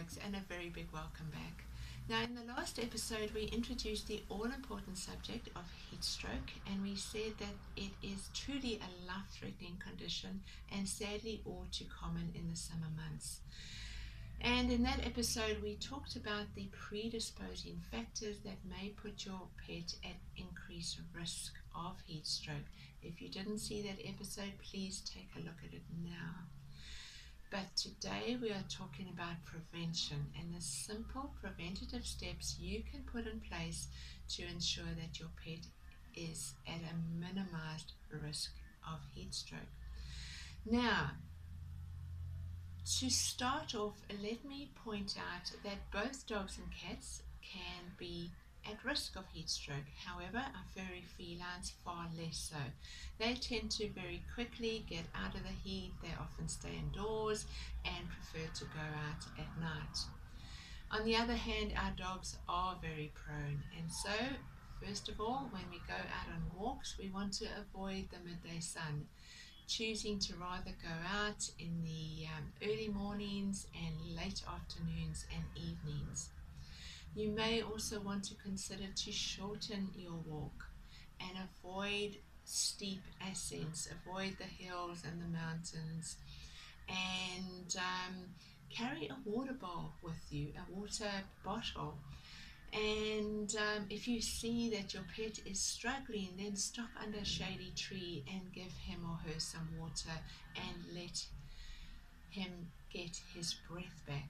Alex, and a very big welcome back. Now, in the last episode, we introduced the all-important subject of heat stroke, and we said that it is truly a life-threatening condition and sadly all too common in the summer months. And in that episode, we talked about the predisposing factors that may put your pet at increased risk of heat stroke. If you didn't see that episode, please take a look at it now. But today we are talking about prevention and the simple preventative steps you can put in place to ensure that your pet is at a minimized risk of heat stroke. Now, to start off, let me point out that both dogs and cats can be at risk of heat stroke. However, our furry felines far less so. They tend to very quickly get out of the heat. They often stay indoors and prefer to go out at night. On the other hand, our dogs are very prone, and so first of all, when we go out on walks, we want to avoid the midday sun, choosing to rather go out in the early mornings and late afternoons and evenings. You may also want to consider to shorten your walk and avoid steep ascents, avoid the hills and the mountains, and carry a water bowl with you, a water bottle. And if you see that your pet is struggling, then stop under a shady tree and give him or her some water and let him get his breath back.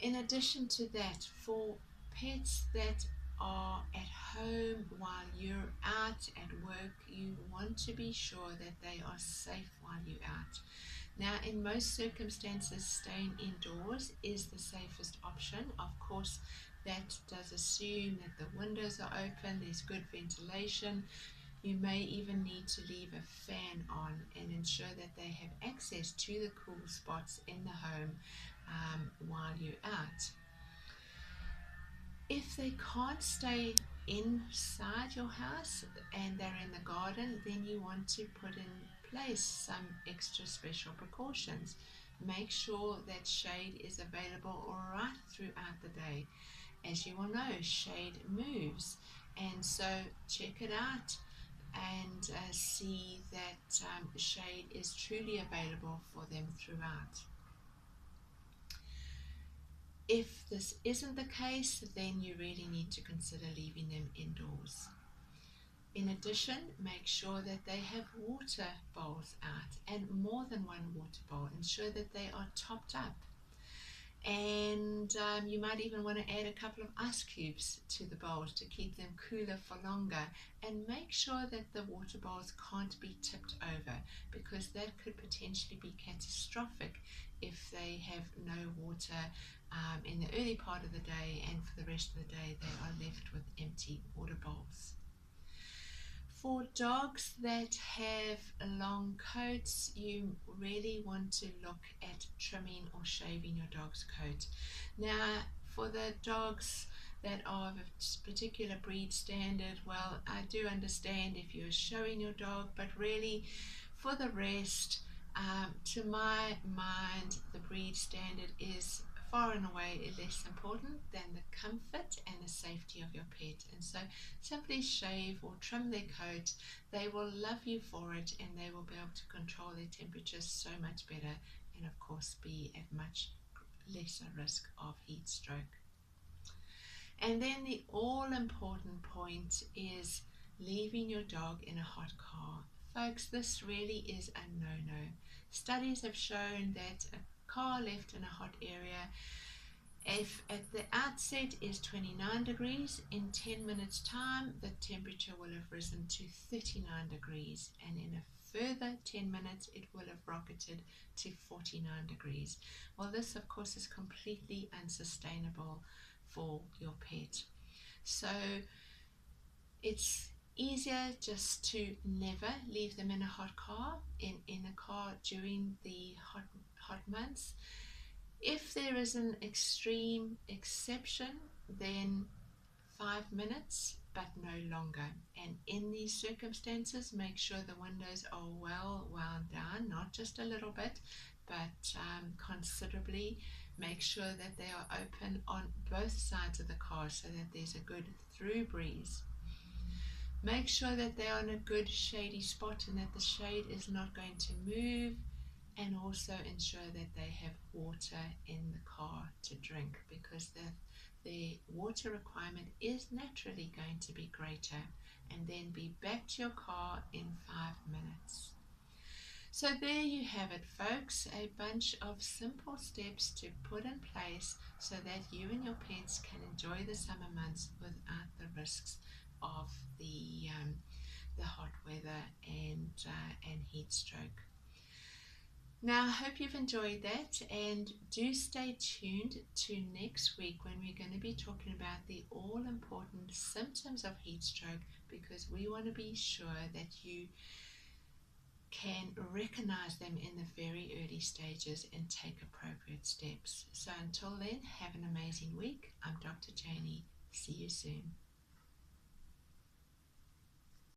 In addition to that, for pets that are at home while you're out at work, you want to be sure that they are safe while you're out. Now, in most circumstances, staying indoors is the safest option. Of course, that does assume that the windows are open, there's good ventilation. You may even need to leave a fan on and ensure that they have access to the cool spots in the home while you're out. If they can't stay inside your house and they're in the garden, then you want to put in place some extra special precautions. Make sure that shade is available right throughout the day. As you will know, shade moves, and so check it out and see that shade is truly available for them throughout. If this isn't the case, then you really need to consider leaving them indoors. In addition, make sure that they have water bowls out, and more than one water bowl. Ensure that they are topped up. And you might even want to add a couple of ice cubes to the bowls to keep them cooler for longer. And make sure that the water bowls can't be tipped over, because that could potentially be catastrophic if they have no water in the early part of the day, and for the rest of the day they are left with empty water bowls. For dogs that have long coats, you really want to look at trimming or shaving your dog's coat. Now, for the dogs that are of a particular breed standard, well, I do understand if you're showing your dog, but really for the rest, to my mind, the breed standard is far and away less important than the comfort and the safety of your pet. And so simply shave or trim their coat. They will love you for it, and they will be able to control their temperatures so much better, and of course be at much lesser risk of heat stroke. And then the all-important point is leaving your dog in a hot car. Folks, this really is a no-no. Studies have shown that a car left in a hot area, if at the outset is 29 degrees, in 10 minutes time the temperature will have risen to 39 degrees, and in a further 10 minutes it will have rocketed to 49 degrees. Well, this of course is completely unsustainable for your pet. So it's easier just to never leave them in a hot car, in a car during the hot months. If there is an extreme exception, then 5 minutes, but no longer. And in these circumstances, make sure the windows are well wound down, not just a little bit, but considerably, Make sure that they are open on both sides of the car so that there's a good through breeze. Make sure that they're on a good shady spot and that the shade is not going to move, and also ensure that they have water in the car to drink, because the water requirement is naturally going to be greater. And then be back to your car in 5 minutes. So there you have it, folks, a bunch of simple steps to put in place so that you and your pets can enjoy the summer months without the risks of the hot weather and heat stroke. Now, I hope you've enjoyed that, and do stay tuned to next week when we're going to be talking about the all-important symptoms of heat stroke, because we want to be sure that you can recognize them in the very early stages and take appropriate steps. So until then, have an amazing week. I'm Dr. Janey. See you soon.